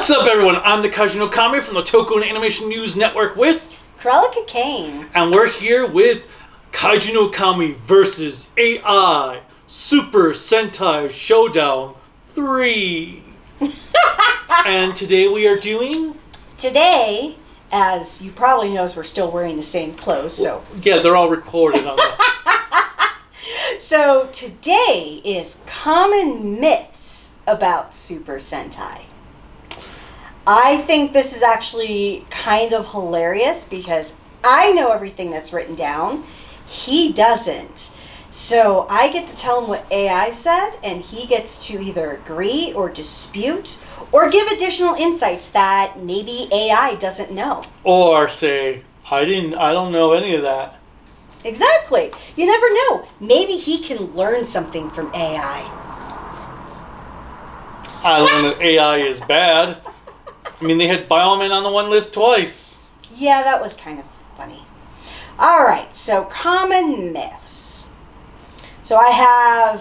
What's up, everyone? I'm the Kaiju no Kami from the Toku and Animation News Network with Cruellica Kain. And we're here with Kaiju no Kami versus AI Super Sentai Showdown 3. And today we are doing... Today, as you probably know, we're still wearing the same clothes, so... Yeah, they're all recorded on that. So today is common myths about Super Sentai. I think this is actually kind of hilarious because I know everything that's written down. He doesn't. So I get to tell him what AI said, and he gets to either agree or dispute or give additional insights that maybe AI doesn't know. Or say, I don't know any of that. Exactly. You never know. Maybe he can learn something from AI. I learned that AI is bad. I mean, they had Bioman on the one list twice. Yeah, that was kind of funny. All right, so common myths. So I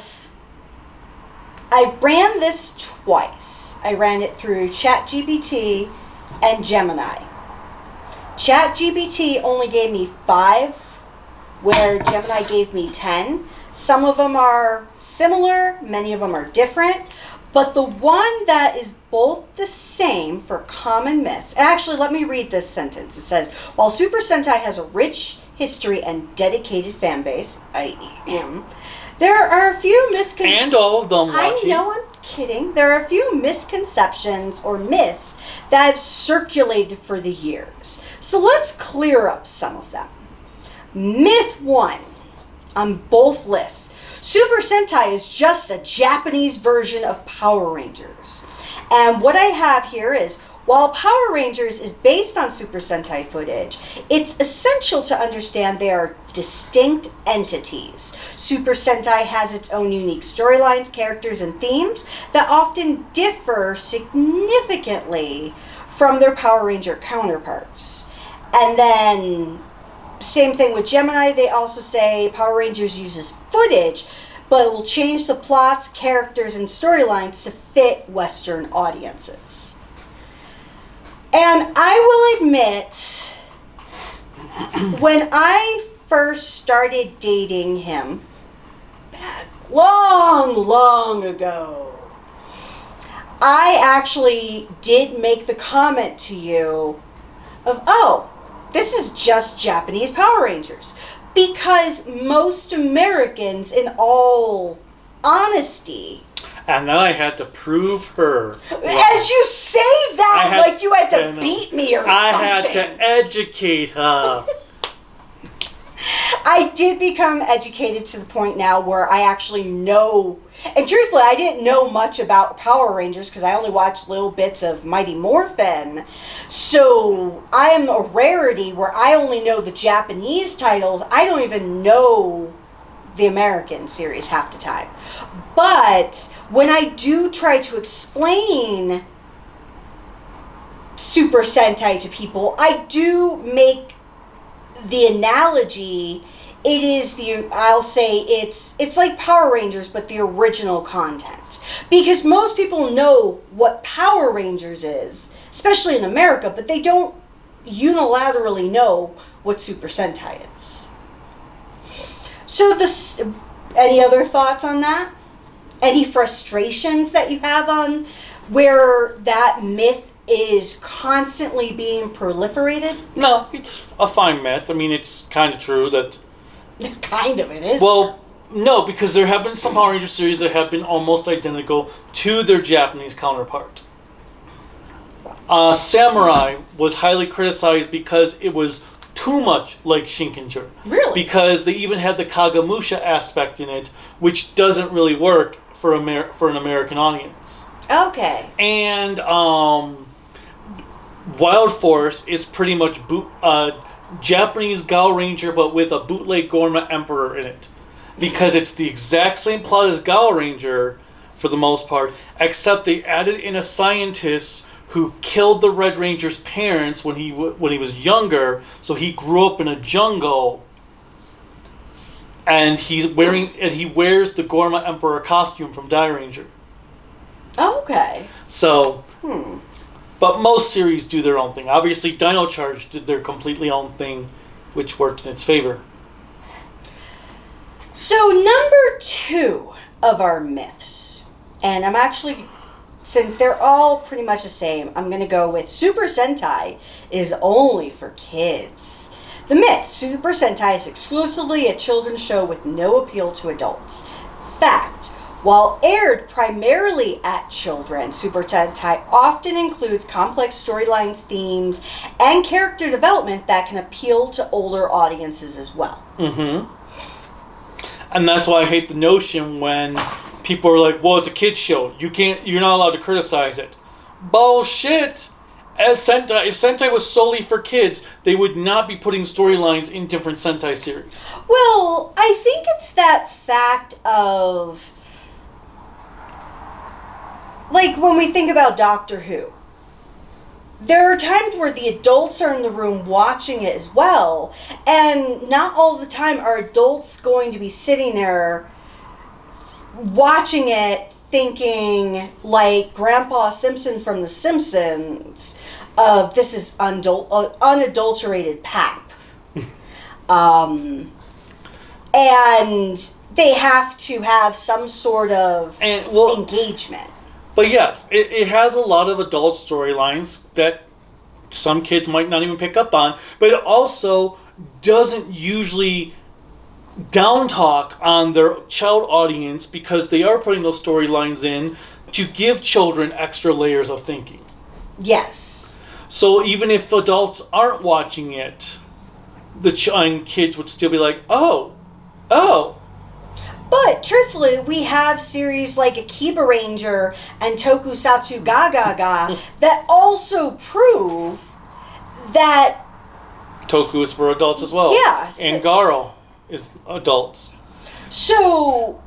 ran this twice. I ran it through ChatGPT and Gemini. ChatGPT only gave me 5, where Gemini gave me 10. Some of them are similar, many of them are different. But the one that is both the same for common myths... Actually, let me read this sentence. It says, while Super Sentai has a rich history and dedicated fan base, there are a few misconceptions... And all of them watching. I know, I'm kidding. There are a few misconceptions or myths that have circulated for the years. So let's clear up some of them. Myth 1 on both lists. Super Sentai is just a Japanese version of Power Rangers. And what I have here is, while Power Rangers is based on Super Sentai footage, it's essential to understand they are distinct entities. Super Sentai has its own unique storylines, characters, and themes that often differ significantly from their Power Ranger counterparts. And then... same thing with Gemini. They also say Power Rangers uses footage, but it will change the plots, characters, and storylines to fit Western audiences. And I will admit, when I first started dating him, long ago, I actually did make the comment to you of, oh, this is just Japanese Power Rangers. Because most Americans, in all honesty... And then I had to prove her. As you say that, like you had to beat me or something. I had to educate her. I did become educated to the point now where I actually know... And truthfully, I didn't know much about Power Rangers because I only watched little bits of Mighty Morphin. So I am a rarity where I only know the Japanese titles. I don't even know the American series half the time. But when I do try to explain Super Sentai to people, I do make the analogy. It is I'll say it's like Power Rangers, but the original content. Because most people know what Power Rangers is, especially in America, but they don't unilaterally know what Super Sentai is. So any other thoughts on that? Any frustrations that you have on where that myth is constantly being proliferated? No, it's a fine myth. I mean, it's kind of true that... Kind of, it is. Well, no, because there have been some Power Ranger series that have been almost identical to their Japanese counterpart. Samurai was highly criticized because it was too much like Shinkenger. Really? Because they even had the Kagamusha aspect in it, which doesn't really work for an American audience. Okay. And Wild Force is pretty much Japanese Gao Ranger, but with a bootleg Gorma Emperor in it. Because it's the exact same plot as Gao Ranger, for the most part, except they added in a scientist who killed the Red Ranger's parents when he was younger, so he grew up in a jungle. And he wears the Gorma Emperor costume from Die Ranger. Okay. So, But most series do their own thing. Obviously, Dino Charge did their completely own thing, which worked in its favor. So number 2 of our myths, and I'm actually, since they're all pretty much the same, I'm going to go with Super Sentai is only for kids. The myth, Super Sentai is exclusively a children's show with no appeal to adults. Fact, while aired primarily at children, Super Sentai often includes complex storylines, themes, and character development that can appeal to older audiences as well. Mm-hmm. And that's why I hate the notion when people are like, well, it's a kid's show. You're not allowed to criticize it. Bullshit! If Sentai was solely for kids, they would not be putting storylines in different Sentai series. Well, I think it's that fact of, like, when we think about Doctor Who, there are times where the adults are in the room watching it as well, and not all the time are adults going to be sitting there watching it thinking like Grandpa Simpson from The Simpsons of this is unadulterated pap. And they have to have some sort of engagement. But yes, it has a lot of adult storylines that some kids might not even pick up on, but it also doesn't usually down talk on their child audience because they are putting those storylines in to give children extra layers of thinking. Yes. So even if adults aren't watching it, the kids would still be like, oh. But truthfully, we have series like Akiba Ranger and Tokusatsu Ga Ga Ga that also prove that Toku is for adults as well. Yes. And Garo is adults. So,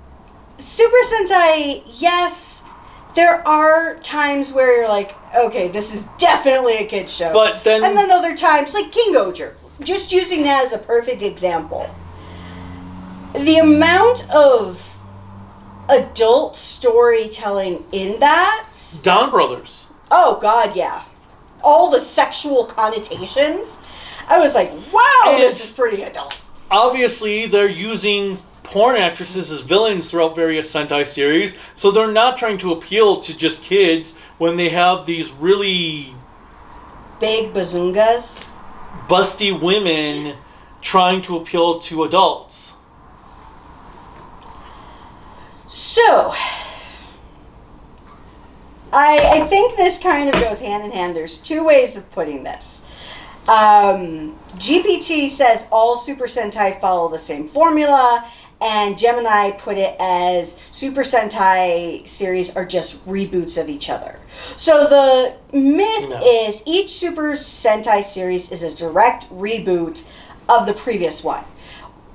Super Sentai, yes, there are times where you're like, okay, this is definitely a kid's show. But then... And then other times, like King Goger, just using that as a perfect example. The amount of adult storytelling in that... Don Brothers. Oh, God, yeah. All the sexual connotations. I was like, wow, this is pretty adult. Obviously, they're using porn actresses as villains throughout various Sentai series, so they're not trying to appeal to just kids when they have these really... big bazungas. Busty women trying to appeal to adults. So, I think this kind of goes hand in hand. There's 2 ways of putting this. GPT says all Super Sentai follow the same formula, and Gemini put it as Super Sentai series are just reboots of each other. So the myth is each Super Sentai series is a direct reboot of the previous one.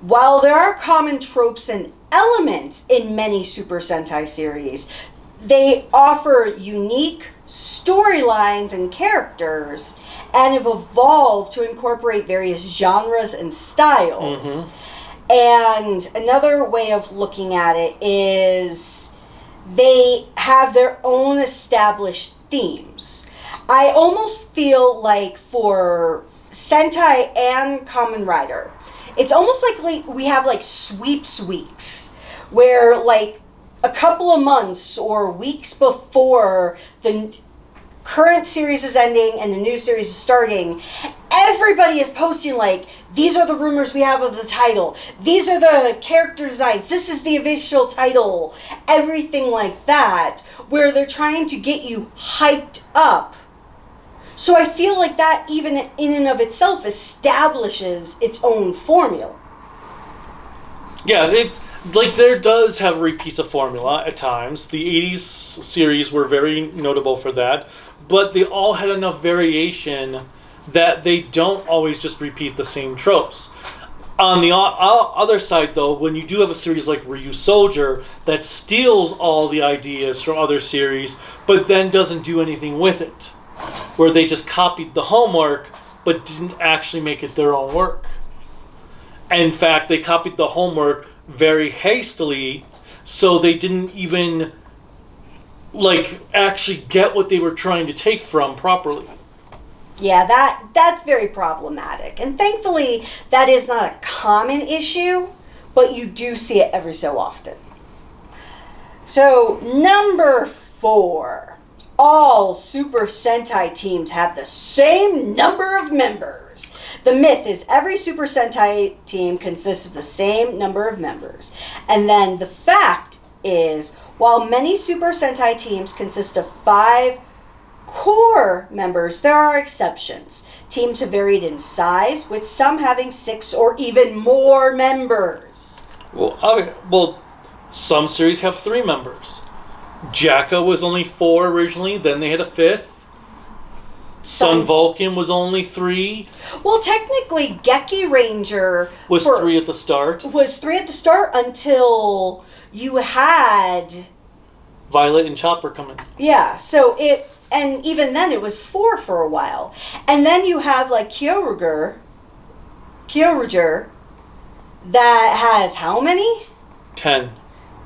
While there are common tropes and elements in many Super Sentai series, they offer unique storylines and characters and have evolved to incorporate various genres and styles. Mm-hmm. And another way of looking at it is they have their own established themes. I almost feel like for Sentai and Kamen Rider, it's almost like we have like sweeps weeks where like a couple of months or weeks before the current series is ending and the new series is starting, everybody is posting like, these are the rumors we have of the title, these are the character designs, this is the official title, everything like that, where they're trying to get you hyped up. So I feel like that even in and of itself establishes its own formula. Yeah, it's like there does have repeats of formula at times. The 80s series were very notable for that, but they all had enough variation that they don't always just repeat the same tropes. On the other side, though, when you do have a series like Ryu Soldier that steals all the ideas from other series, but then doesn't do anything with it, where they just copied the homework, but didn't actually make it their own work. In fact, they copied the homework very hastily, so they didn't even like actually get what they were trying to take from properly. Yeah, that's very problematic. And thankfully, that is not a common issue, but you do see it every so often. So, number 4. All Super Sentai teams have the same number of members. The myth is every Super Sentai team consists of the same number of members. And then the fact is, while many Super Sentai teams consist of 5 core members, there are exceptions. Teams have varied in size, with some having 6 or even more members. Well, some series have 3 members. Jacka was only 4 originally, then they had a 5th. Sun Vulcan was only 3. Well, technically, Geki Ranger Was 3 at the start. Was 3 at the start until you had Violet and Chopper coming. Yeah, so and even then it was 4 for a while. And then you have like Kyorager that has how many? 10.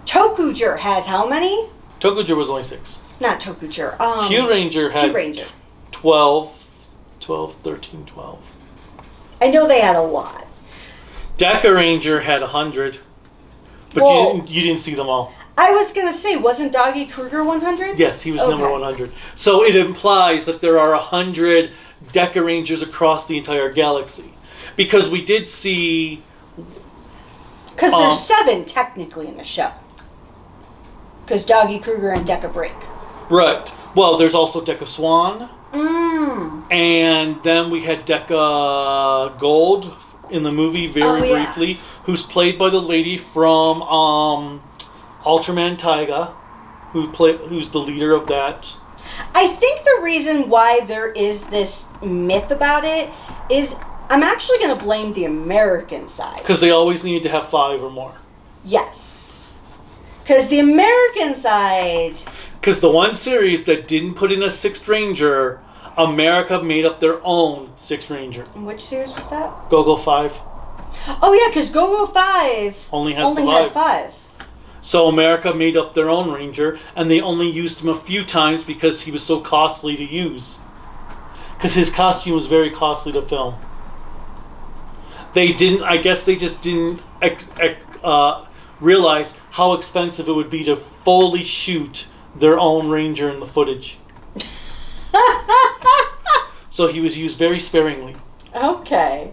Tokuger has how many? Tokuger was only 6. Not Tokuger. Q Ranger had 12, 13, 12. I know they had a lot. Deca Ranger had 100. But you didn't see them all. I was going to say, wasn't Doggy Kruger 100? Yes, he was number 100. So it implies that there are 100 Deca Rangers across the entire galaxy. Because we did see... Because there's 7 technically in the show. Because Doggy Kruger and Deca break. Right. Well, there's also Deca Swan. Mm. And then we had Deca Gold in the movie very briefly, who's played by the lady from Ultraman Taiga, who's the leader of that. I think the reason why there is this myth about it is I'm actually going to blame the American side. Because they always needed to have 5 or more. Yes. Because the American side... Because the one series that didn't put in a 6th Ranger, America made up their own 6th Ranger. And which series was that? Go-Go 5. Oh yeah, because Go-Go 5 only had 5. So America made up their own Ranger, and they only used him a few times because he was so costly to use. Because his costume was very costly to film. I guess they just didn't realize how expensive it would be to fully shoot their own Ranger in the footage. So he was used very sparingly. Okay.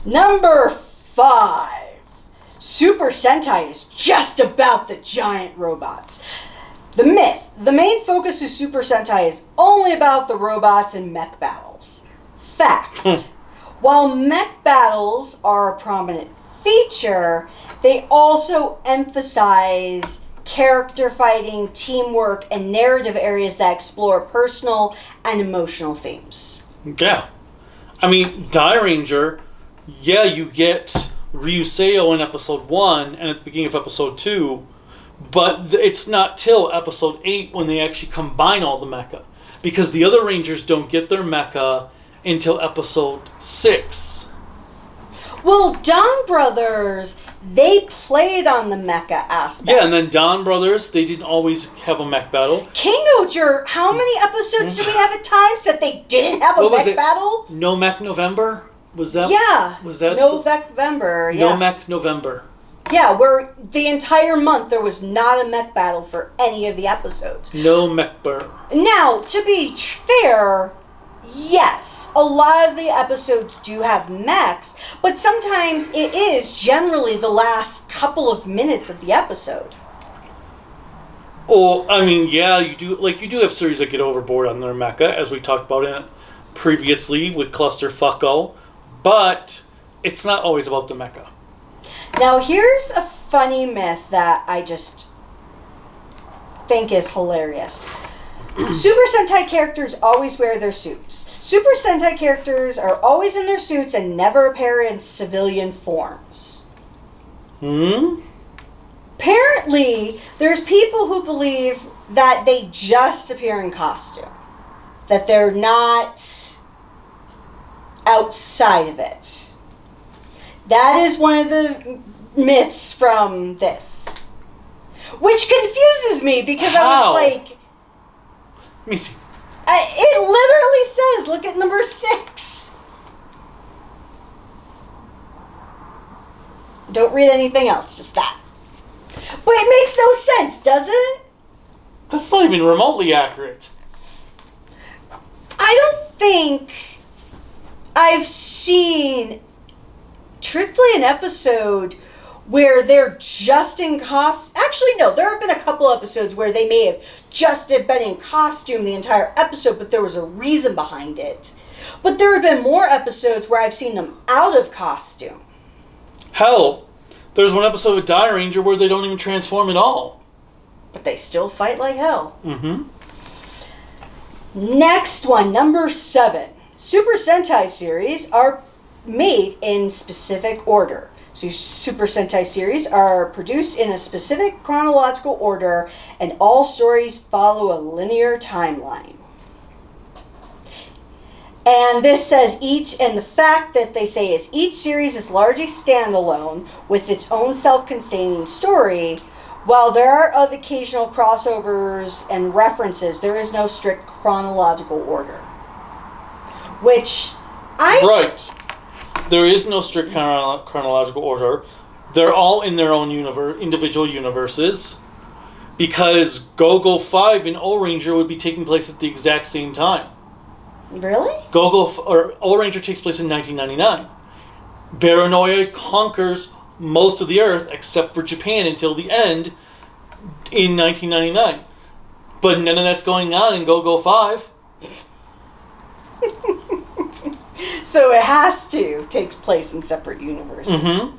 Number 5. Super Sentai is just about the giant robots. The myth. The main focus of Super Sentai is only about the robots and mech battles. Fact. While mech battles are a prominent feature, they also emphasize character fighting, teamwork, and narrative areas that explore personal and emotional themes. Yeah. I mean, Die Ranger, you get Ryuseo in episode 1 and at the beginning of episode 2, but it's not till episode 8 when they actually combine all the mecha. Because the other Rangers don't get their mecha until episode 6. Well, Dawn Brothers, they played on the mecha aspect. Yeah, and then Dawn Brothers, they didn't always have a mech battle. King Oger, how many episodes do we have at times that they didn't have a mech battle? No Mech November? Was that? Yeah. Was that? November, yeah. No Mech November. Yeah, where the entire month there was not a mech battle for any of the episodes. No mech burn. Now, to be fair, yes, a lot of the episodes do have mechs, but sometimes it is generally the last couple of minutes of the episode. Oh, I mean, yeah, you do have series that get overboard on their mecha, as we talked about in previously with Cluster Fucko, but it's not always about the mecha. Now, here's a funny myth that I just think is hilarious. Super Sentai characters always wear their suits. Super Sentai characters are always in their suits and never appear in civilian forms. Apparently, there's people who believe that they just appear in costume. That they're not outside of it. That is one of the myths from this. Which confuses me because I was like, Let me see. It literally says, look at number 6. Don't read anything else, just that. But it makes no sense, does it? That's not even remotely accurate. I don't think I've seen, truthfully, an episode where they're just in costume. Actually, no, there have been a couple episodes where they may have just been in costume the entire episode, but there was a reason behind it. But there have been more episodes where I've seen them out of costume. Hell, there's one episode of Die Ranger where they don't even transform at all. But they still fight like hell. Mm-hmm. Next one, number 7. Super Sentai series are made in specific order. So Super Sentai series are produced in a specific chronological order, and all stories follow a linear timeline. And this says and the fact that they say is each series is largely standalone with its own self-contained story. While there are occasional crossovers and references, there is no strict chronological order. Which Right. There is no strict chronological order. They're all in their own individual universes. Because Go-Go 5 and O-Ranger would be taking place at the exact same time. Really? O-Ranger takes place in 1999. Baranoia conquers most of the Earth except for Japan until the end in 1999. But none of that's going on in Go-Go 5. So it has to take place in separate universes. Mm-hmm.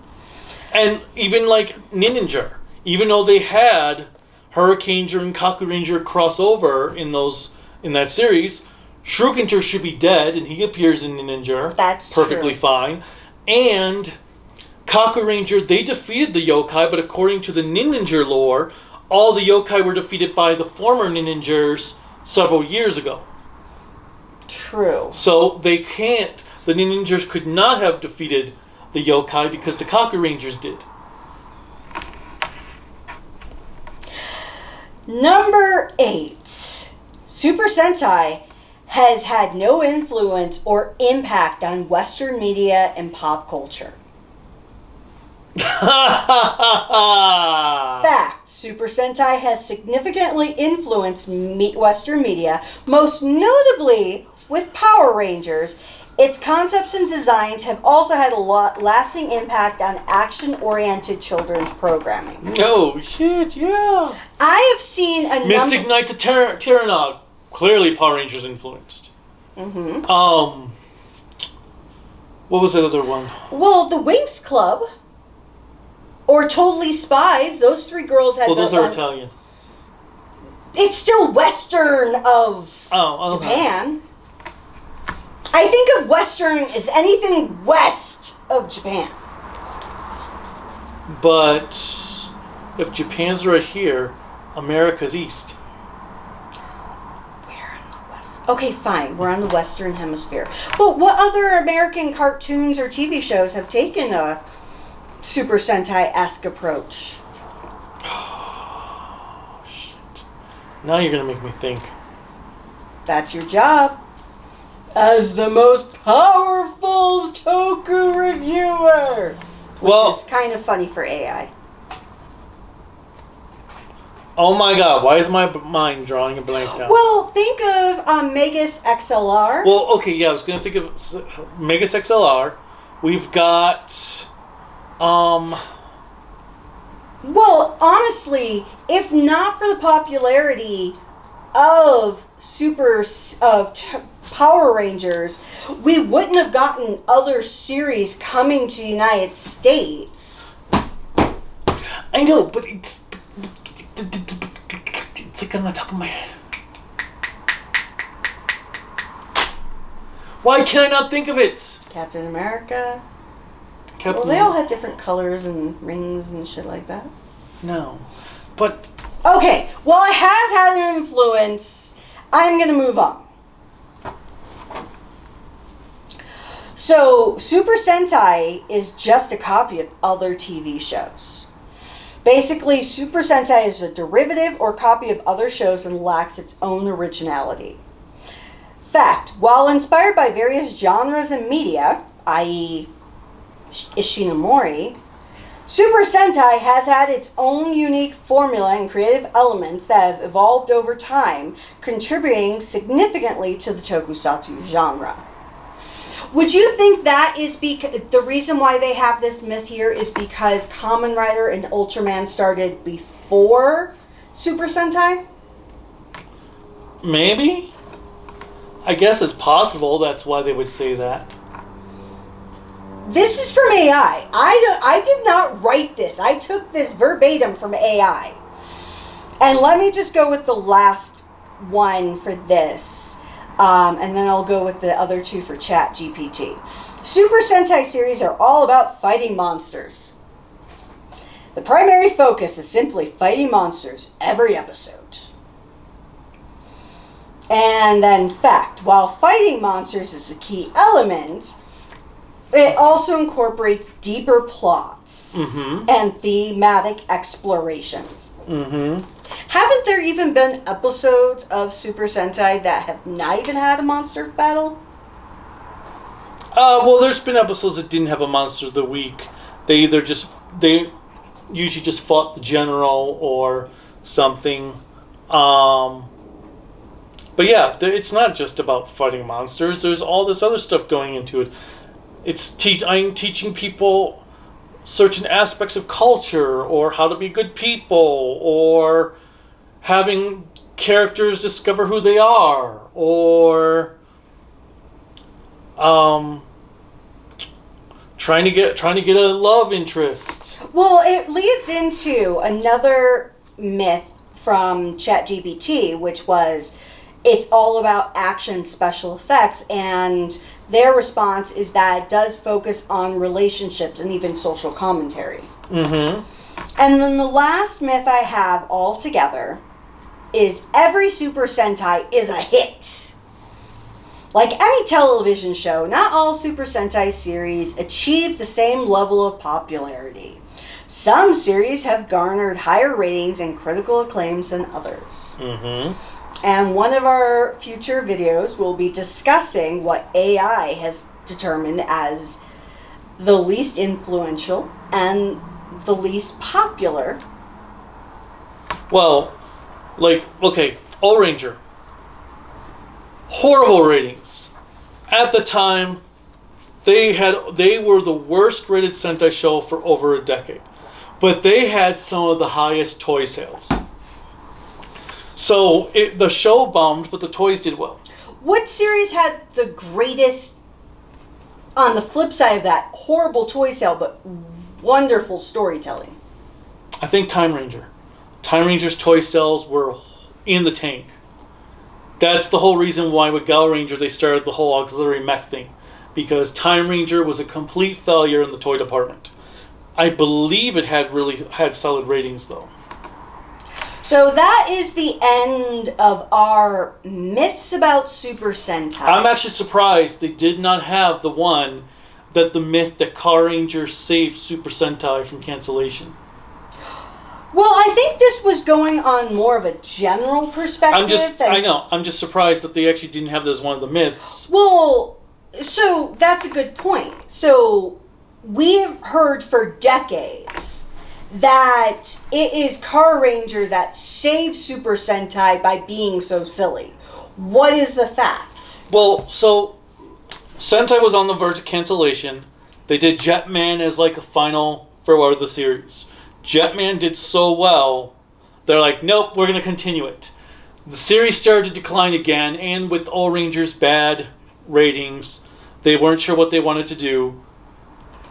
And even like Ninja, even though they had Hurricaneger and Kaku Ranger crossover in that series, Shurikencher should be dead, and he appears in Ninja. That's perfectly true. fine. And Kaku Ranger, they defeated the yokai, but according to the Ninja lore, all the yokai were defeated by the former Ninjers several years ago. True. So the Ninjers could not have defeated the yokai because the Kaku Rangers did. Number 8. Super Sentai has had no influence or impact on Western media and pop culture. Fact, Super Sentai has significantly influenced Western media, most notably with Power Rangers. Its concepts and designs have also had a lasting impact on action-oriented children's programming. No shit, yeah. I have seen a Mystic Knights of Tyrannog, clearly Power Rangers influenced. Mm-hmm. What was that other one? Well, the Winx Club, or Totally Spies, those 3 girls had. Well, those are Italian. It's still Western of Japan. I think of Western as anything west of Japan. But if Japan's right here, America's east. We're in the west. Okay, fine. We're on the Western Hemisphere. But what other American cartoons or TV shows have taken a Super Sentai-esque approach? Oh, shit. Now you're going to make me think. That's your job. As the most powerful Toku reviewer. Which is kind of funny for AI. Oh my god, why is my mind drawing a blank now? Well, think of Megas XLR. Well, okay, yeah, I was going to think of Megas XLR. We've got... Well, honestly, if not for the popularity of Power Rangers, we wouldn't have gotten other series coming to the United States. I know, but it's like on the top of my head. Why can I not think of it? Captain America. Well, they all had different colors and rings and shit like that. No, but... Okay, well, it has had an influence. I'm going to move on. So, Super Sentai is just a copy of other TV shows. Basically, Super Sentai is a derivative or copy of other shows and lacks its own originality. Fact, while inspired by various genres and media, i.e. Ishinomori, Super Sentai has had its own unique formula and creative elements that have evolved over time, contributing significantly to the tokusatsu genre. Would you think that is the reason why they have this myth here is because Kamen Rider and Ultraman started before Super Sentai? Maybe? I guess it's possible that's why they would say that. This is from AI. I did not write this. I took this verbatim from AI. And let me just go with the last one for this. And then I'll go with the other two for ChatGPT. Super Sentai series are all about fighting monsters. The primary focus is simply fighting monsters every episode. And then fact, while fighting monsters is a key element, it also incorporates deeper plots and thematic explorations. Haven't there even been episodes of Super Sentai that have not even had a monster battle? Well, there's been episodes that didn't have a monster of the week. They usually just fought the general or something. But yeah, it's not just about fighting monsters. There's all this other stuff going into it. I'm teaching people certain aspects of culture, or how to be good people, or having characters discover who they are, or trying to get a love interest. Well, it leads into another myth from ChatGPT, which was it's all about action special effects, and their response is that it does focus on relationships and even social commentary. And then the last myth I have altogether is every Super Sentai is a hit. Like any television show, not all Super Sentai series achieve the same level of popularity. Some series have garnered higher ratings and critical acclaims than others. And one of our future videos will be discussing what AI has determined as the least influential and the least popular. Well, okay, O-Ranger. Horrible ratings. At the time, they were the worst rated Sentai show for over a decade. But they had some of the highest toy sales. So the show bombed, but the toys did well. What series had the greatest, on the flip side of that, horrible toy sale, but wonderful storytelling? I think Time Ranger. Time Ranger's toy sales were in the tank. That's the whole reason why with Gal Ranger they started the whole auxiliary mech thing. Because Time Ranger was a complete failure in the toy department. I believe it had solid ratings though. So that is the end of our myths about Super Sentai. I'm actually surprised they did not have the one that the myth that Car Ranger saved Super Sentai from cancellation. Well, I think this was going on more of a general perspective. I know. I'm just surprised that they actually didn't have that as one of the myths. Well, so that's a good point. So we've heard for decades that it is Car Ranger that saves Super Sentai by being so silly. What is the fact? Well, so Sentai was on the verge of cancellation. They did Jetman as like a final farewell to the series. Jetman did so well, they're like, nope, we're going to continue it. The series started to decline again, and with O-Ranger's bad ratings, they weren't sure what they wanted to do.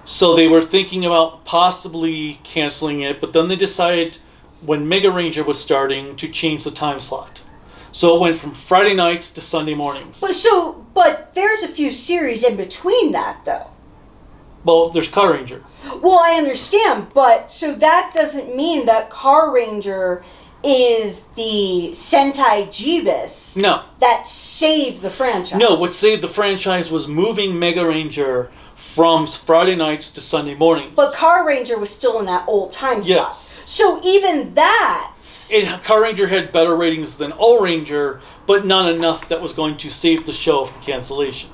So they were thinking about possibly canceling it, but then they decided when Mega Ranger was starting to change the time slot. So it went from Friday nights to Sunday mornings. But there's a few series in between that, though. Well, there's Car Ranger. Well, I understand, but so that doesn't mean that Car Ranger is the Sentai Jeebus that saved the franchise. No, what saved the franchise was moving Mega Ranger from Friday nights to Sunday mornings. But Car Ranger was still in that old time slot. Yes. So even that... Car Ranger had better ratings than O Ranger, but not enough that was going to save the show from cancellation.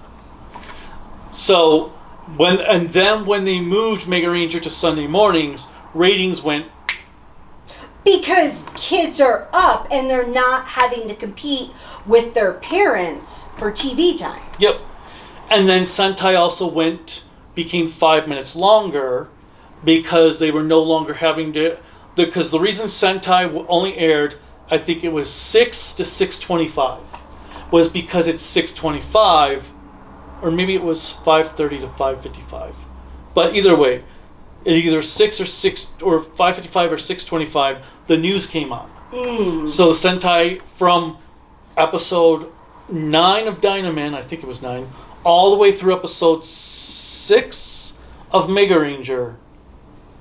So, when they moved Mega Ranger to Sunday mornings, ratings went... Because kids are up and they're not having to compete with their parents for TV time. Yep. And then Sentai also became 5 minutes longer because they were no longer having to... Because the reason Sentai only aired, I think it was 6 to 6:25, was because it's 6:25, or maybe it was 5:30 to 5:55. But either way, at either 6 or 5:55 or 6:25, the news came on. So the Sentai from episode 9 of Dynaman, I think it was 9, all the way through episode 6 of Mega Ranger,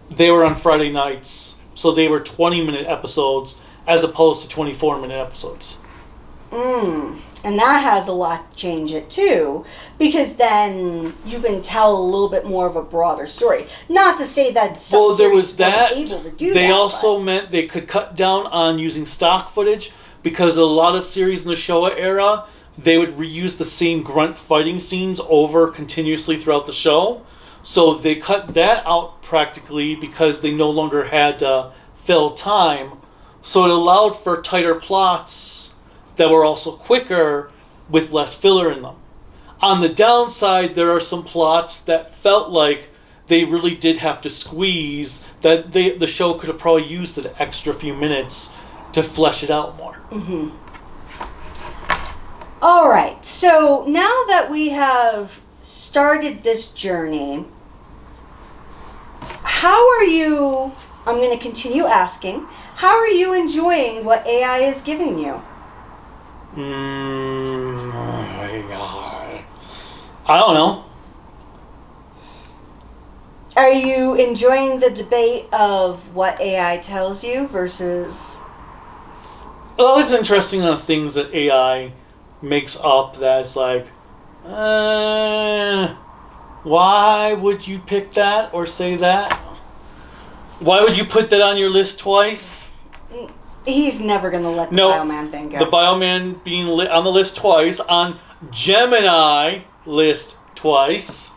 they were on Friday nights. So they were 20-minute episodes as opposed to 24-minute episodes. And that has a lot to change it too, because then you can tell a little bit more of a broader story. Not to say that some there was series that. weren't able to do they that, also meant they could cut down on using stock footage, because a lot of series in the Showa era, they would reuse the same grunt fighting scenes over continuously throughout the show. So they cut that out practically because they no longer had to fill time. So it allowed for tighter plots that were also quicker with less filler in them. On the downside, there are some plots that felt like they really did have to squeeze, that the show could have probably used an extra few minutes to flesh it out more. All right, so now that we have started this journey, how are you, I'm going to continue asking, how are you enjoying what AI is giving you? Oh my God. I don't know. Are you enjoying the debate of what AI tells you versus... Well, it's interesting the things that AI makes up that's like, why would you pick that or say that? Why would you put that on your list twice? He's never going to let the Bioman thing go. The Bioman being on the list twice, on Gemini list twice,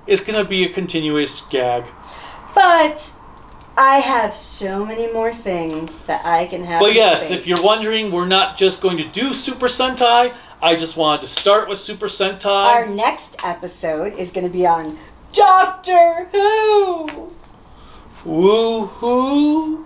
is going to be a continuous gag. But I have so many more things that I can have. But yes, if you're wondering, we're not just going to do Super Sentai. I just wanted to start with Super Sentai. Our next episode is going to be on Doctor Who. Woo-hoo.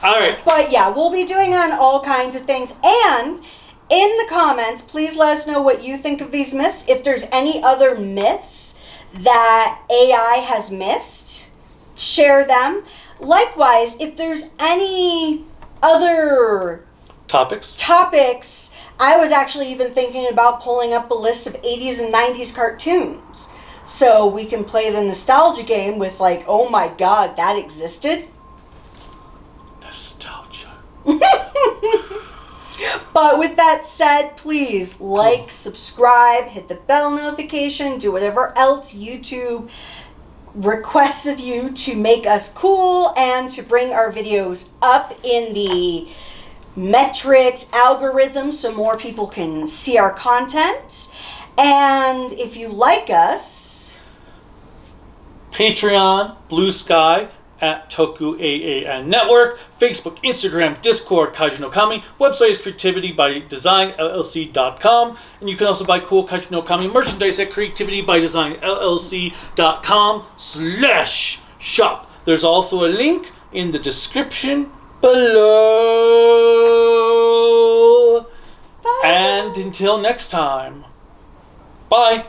All right. But yeah, we'll be doing on all kinds of things. And in the comments, please let us know what you think of these myths. If there's any other myths that AI has missed, share them. Likewise, if there's any other topics, I was actually even thinking about pulling up a list of 80s and 90s cartoons. So we can play the nostalgia game with like, oh my God, that existed. Nostalgia. But with that said, please like, subscribe, hit the bell notification, do whatever else YouTube requests of you to make us cool and to bring our videos up in the metrics algorithm so more people can see our content. And if you like us, Patreon, Bluesky, at tokuaannetwork, Facebook, Instagram, Discord, Kaiju no Kami. Website is creativitybydesignllc.com. And you can also buy cool Kaiju no Kami merchandise at creativitybydesignllc.com/shop. There's also a link in the description below. Bye. And until next time, bye.